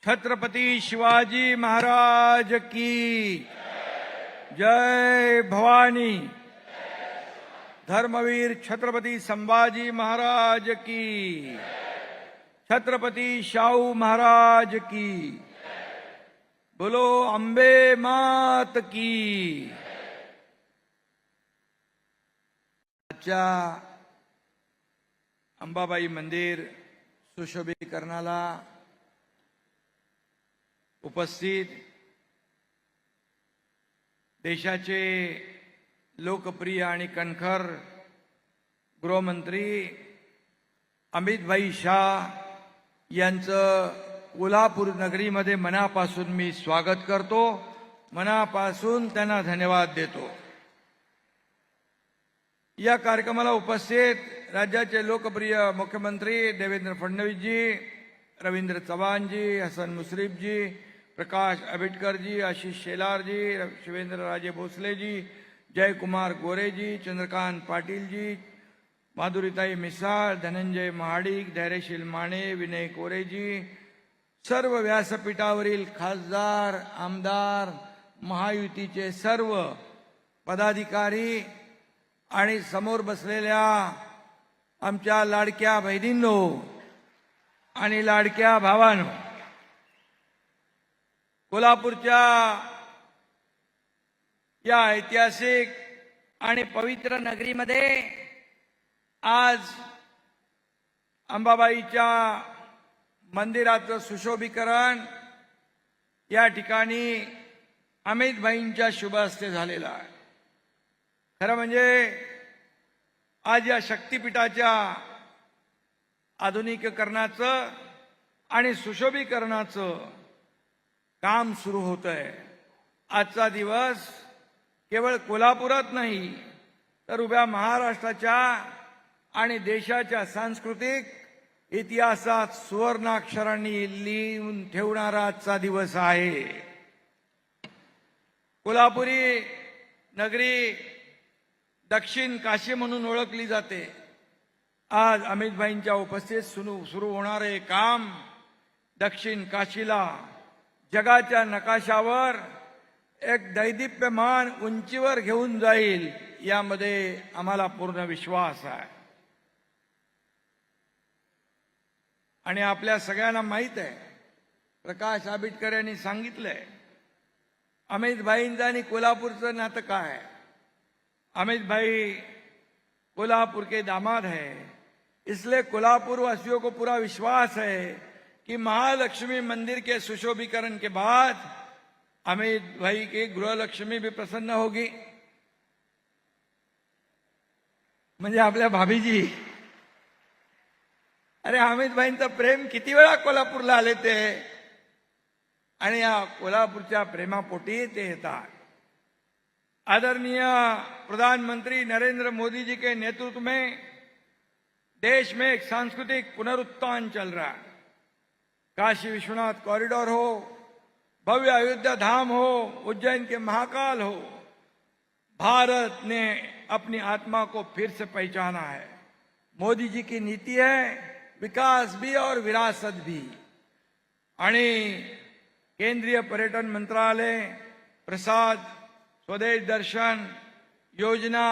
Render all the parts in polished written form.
छत्रपती शिवाजी महाराज की जय भवानी। धर्मवीर छत्रपती संभाजी महाराज की, छत्रपती शाहू महाराज की, बोलो अंबे मात की। आजच्या अंबाबाई मंदिर सुशोभीकरणाला उपस्थित देशाचे लोकप्रिय आणि कणखर गृहमंत्री अमितभाई शाह यांचं कोल्हापूर नगरीमध्ये मनापासून मी स्वागत करतो, मनापासून त्यांना धन्यवाद देतो। या कार्यक्रमाला उपस्थित राज्याचे लोकप्रिय मुख्यमंत्री देवेंद्र फडणवीसजी, रवींद्र चव्हाणजी, हसन मुश्रीफजी, प्रकाश आंबेडकरजी, आशीष शेलारजी, शिवेंद्रराजे भोसलेजी, जयकुमार गोरेजी, चंद्रकांत पाटीलजी, माधुरीताई मिसाळ, धनंजय महाडिक, धैर्यशील माने, विनय कोरेजी, सर्व व्यासपीठावरील खासदार, आमदार, महायुतीचे सर्व पदाधिकारी आणि समोर बसलेल्या आमच्या लाडक्या बहिणींनो आणि लाडक्या भावांनो, कोल्हापूरच्या या ऐतिहासिक आणि पवित्र नगरीमध्ये आज अंबाबाईच्या मंदिराचं सुशोभीकरण या ठिकाणी अमितभाईंच्या शुभ हस्ते झालेलं आहे। खरं म्हणजे आज या शक्तिपीठाच्या आधुनिकीकरणाचं आणि सुशोभीकरणाचं काम सुरू होतंय। आजचा दिवस केवळ कोल्हापुरात नाही तर उभ्या महाराष्ट्राच्या आणि देशाच्या सांस्कृतिक इतिहासात सुवर्णाक्षरांनी लिहून ठेवणारा आजचा दिवस आहे। कोल्हापुरी नगरी दक्षिण काशी म्हणून ओळखली जाते। आज अमितभाईंच्या उपस्थितीत सुरू होणारे काम दक्षिण काशीला जगाच्या नकाशावर एक दैदिप्यमान उंचीवर घेऊन जाईल, यामध्ये आम्हाला पूर्ण विश्वास आहे। आणि आपल्या सगळ्यांना माहित आहे, प्रकाश आंबेडकर यांनी सांगितलंय, अमितभाईंचं आणि कोल्हापूरचं नातं काय आहे। अमित भाई कोल्हापुर के दामाद हैं, इसलिए कोल्हापुर वासियों को पूरा विश्वास है कि महालक्ष्मी मंदिर के सुशोभीकरण के बाद अमित भाई की गृहलक्ष्मी भी प्रसन्न होगी। म्हणजे आपल्या भाभीजी, अरे अमित भाईंचं प्रेम किती वेळा कोल्हापूरला आले ते, आणि या कोल्हापूरच्या प्रेमापोटी ते येतात। आदरणीय प्रधानमंत्री नरेंद्र मोदी जी के नेतृत्व में देश में एक सांस्कृतिक पुनरुत्थान चल रहा है। काशी विश्वनाथ कॉरिडोर हो, भव्य अयोध्या धाम हो, उज्जैन के महाकाल हो, भारत ने अपनी आत्मा को फिर से पहचाना है। मोदी जी की नीति है विकास भी और विरासत भी। आणि केंद्रीय पर्यटन मंत्रालय, प्रसाद, स्वदेश दर्शन योजना,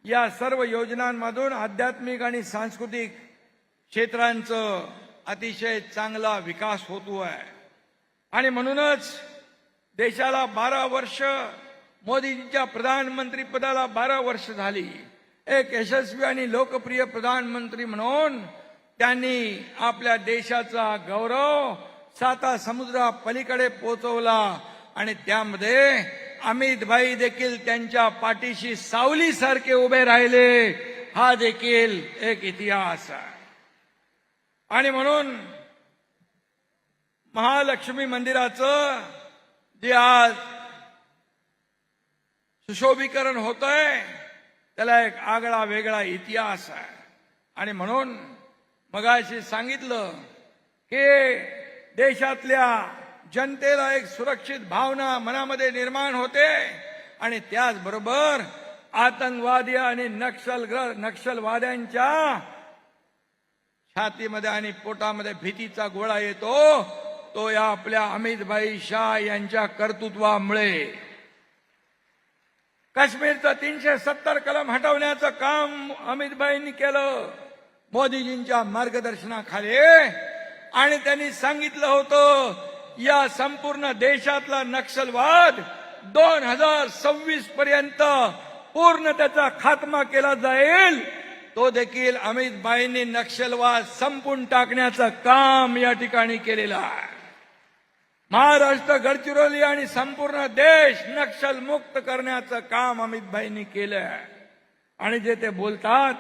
या सर्व योजनांमधून आध्यात्मिक आणि सांस्कृतिक क्षेत्रांचं अतिशय चांगला विकास होतो आहे। आणि म्हणूनच देशाला 12 वर्ष, मोदींच्या प्रधानमंत्री पदाला 12 वर्ष झाली। एक यशस्वी आणि लोकप्रिय प्रधानमंत्री म्हणून त्यांनी आपल्या देशाचा गौरव 7 समुद्रा पलीकडे पोहोचवला, आणि त्यामध्ये अमित भाई देखील त्यांच्या पाठीशी सावलीसारखे उभे राहिले। हा देखील एक इतिहास आहे। आणि म्हणून महालक्ष्मी मंदिराचं जे आज सुशोभीकरण होतंय त्याला एक आगळा वेगळा इतिहास आहे। आणि म्हणून मगाशी सांगितलं की देशातल्या जनतेला एक सुरक्षित भावना मनामध्ये निर्माण होते, आणि त्याचबरोबर आतंकवादी आणि नक्षलवाद्यांच्या छातीमध्ये आणि पोटामध्ये भीतीचा गोळा येतो तो या आपल्या अमितभाई शाह यांच्या कर्तृत्वामुळे. काश्मीरचं 370 कलम हटवण्याचं काम अमितभाईंनी केलं मोदीजींच्या मार्गदर्शनाखाली. आणि त्यांनी सांगितलं होतं या संपूर्ण देशातला नक्षलवाद 2026 पर्यंत पूर्ण त्याचा खात्मा केला जाईल. तो देखील अमितभाईंनी नक्षलवाद संपून टाकण्याचं काम या ठिकाणी केलेलं आहे. महाराष्ट्र, गडचिरोली आणि संपूर्ण देश नक्षल मुक्त करण्याचं काम अमितभाईंनी केलं. आणि जे ते बोलतात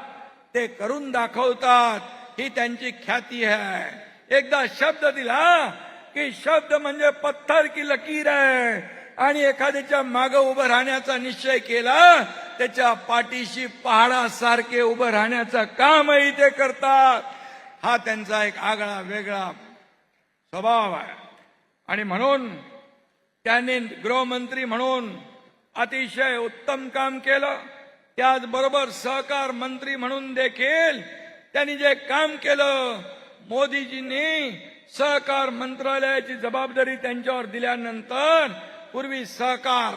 ते करून दाखवतात, ही त्यांची ख्याती आहे. एकदा शब्द दिला की शब्द म्हणजे पत्थर की लकीर आहे. आणि एखाद्याच्या मागे उभं राहण्याचा निश्चय केला त्याच्या पाठीशी पहाडासारखे उभं राहण्याचं कामही ते करतात. हा त्यांचा एक आगळा वेगळा स्वभाव आहे. आणि म्हणून त्यांनी गृहमंत्री म्हणून अतिशय उत्तम काम केलं. त्याचबरोबर सहकार मंत्री म्हणून देखील त्यांनी जे काम केलं, मोदीजींनी सहकार मंत्रालयाची जबाबदारी त्यांच्यावर दिल्यानंतर पूर्वी सहकार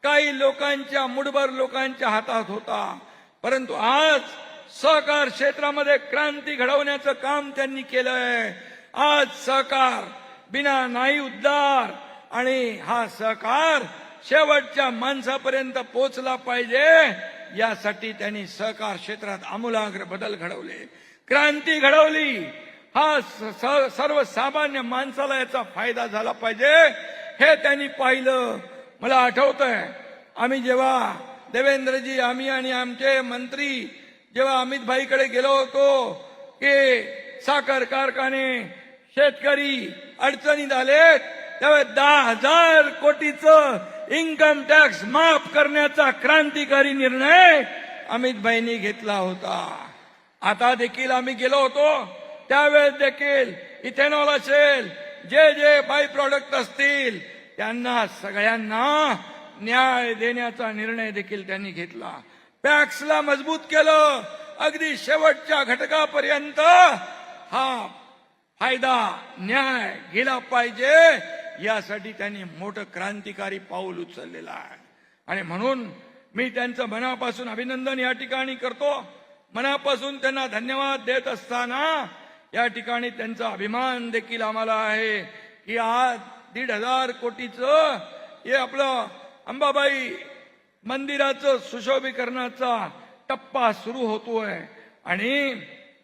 काही लोकांच्या, मुठभर लोकांच्या हातात होता, परंतु आज सहकार क्षेत्रामध्ये क्रांती घडवण्याचं काम त्यांनी केलंय. आज सहकार बिना नाही उद्धार आणि हा सहकार शेवटच्या माणसापर्यंत पोहोचला पाहिजे यासाठी त्यांनी सहकार क्षेत्रात आमूलाग्र बदल घडवले, क्रांती घडवली. हा सर्वसामान्य माणसाला याचा फायदा झाला पाहिजे हे त्यांनी पाहिलं. मला आठवतंय आम्ही जेव्हा देवेंद्रजी, आम्ही आणि आमचे मंत्री जेव्हा अमितभाईकडे गेलो होतो की साखर कारखाने, शेतकरी अडचणीत आलेत, तेव्हा 10,000 कोटीचं इन्कम टॅक्स माफ करण्याचा क्रांतिकारी निर्णय अमितभाईंनी घेतला होता. आता देखील आम्ही गेलो होतो त्यावेळेस देखील इथेनॉल असेल, जे जे बाय प्रॉडक्ट असतील त्यांना सगळ्यांना न्याय देण्याचा निर्णय देखील त्यांनी घेतला. पॅक्सला मजबूत केलं, अगदी शेवटच्या घटकापर्यंत हा फायदा, न्याय गेला पाहिजे यासाठी त्यांनी मोठं क्रांतिकारी पाऊल उचललेलं आहे. आणि म्हणून मी त्यांचं मनापासून अभिनंदन या ठिकाणी करतो. मनापासून त्यांना धन्यवाद देत असताना या ठिकाणी त्यांचा अभिमान देखील आम्हाला आहे की आज 1,500 कोटीचं हे आपलं अंबाबाई मंदिराचं सुशोभीकरणाचा टप्पा सुरू होतोय. आणि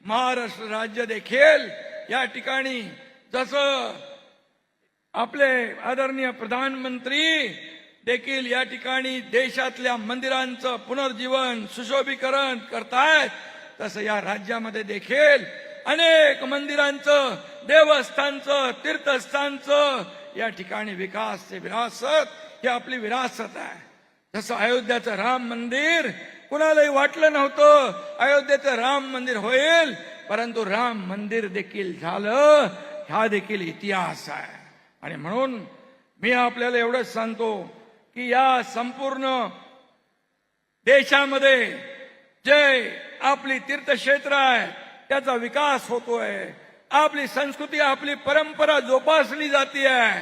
महाराष्ट्र राज्य देखील या ठिकाणी जसं आपले आदरणीय प्रधानमंत्री देखील या ठिकाणी देशातल्या मंदिरांचं पुनर्जीवन, सुशोभीकरण करतायत, तसं या राज्यामध्ये देखील अनेक मंदिरांचं, देवस्थानचं, तीर्थस्थानचं या ठिकाणी विकास, विरासत ही आपली विरासत आहे. जसं अयोध्याचं राम मंदिर कुणालाही वाटलं नव्हतं अयोध्येचं राम मंदिर होईल, परंतु राम मंदिर देखील झालं, हा देखील इतिहास आहे. आणि म्हणून मी आपल्याला एवढंच सांगतो की या संपूर्ण देशामध्ये जे आपली तीर्थक्षेत्र आहे त्याचा विकास होतोय. आपली संस्कृती, आपली परंपरा जोपासली जाते आहे.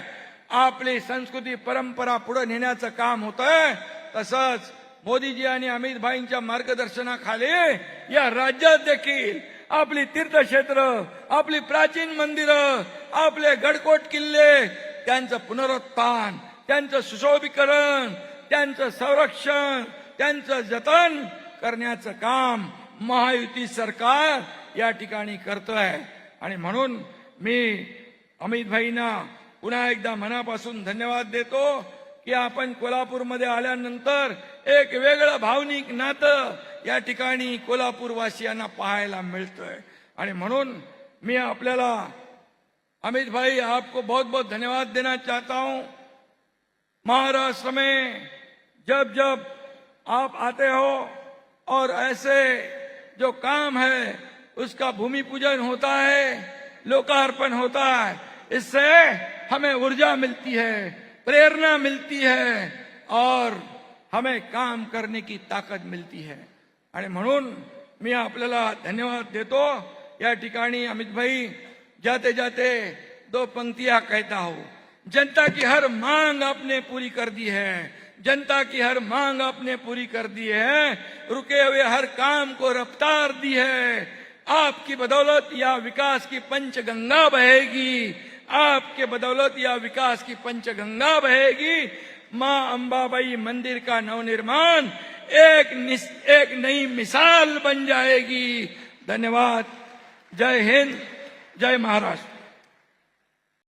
आपली संस्कृती परंपरा पुढे नेण्याचं काम होतंय. तसंच मोदीजी आणि अमितभाईंच्या मार्गदर्शनाखाली या राज्यात देखील आपली तीर्थक्षेत्र, आपली प्राचीन मंदिरं, आपले गडकोट किल्ले त्यांचं पुनरुत्थान, त्यांचं सुशोभीकरण, त्यांचं संरक्षण, त्यांचं जतन करण्याचं काम महायुती सरकार या ठिकाणी करतोय. आणि म्हणून मी अमितभाईंना पुन्हा एकदा मनापासून धन्यवाद देतो की आपण कोल्हापूरमध्ये आल्यानंतर एक वेगळं भावनिक नातं या ठिकाणी कोल्हापूरवासियांना पाहायला मिळतंय. आणि म्हणून मी आपल्याला अमित भाई आपको बहुत बहुत धन्यवाद देना चाहता हूं. महाराष्ट्र में जब जब आप आते हो और ऐसे जो काम है उसका भूमि पूजन होता है, लोकार्पण होता है, इससे हमें ऊर्जा मिलती है, प्रेरणा मिलती है और हमें काम करने की ताकद मिलती है. आणि म्हणून मी आपल्याला धन्यवाद देतो. या ठिकाणी अमित भाई, जाते जाते दो पंक्तियां कहता हूं. जनता की हर मांग आपने पूरी कर दी है, जनता की हर मांग आपने पूरी कर दी है, रुके हुए हर काम को रफ्तार दी है. आपकी बदौलत या विकास की पंचगंगा बहेगी, आपके बदौलत या विकास की पंचगंगा बहेगी. मां अंबाबाई मंदिर का नवनिर्माण एक नई मिसाल बन जाएगी. धन्यवाद. जय हिंद, जय महाराष्ट्र.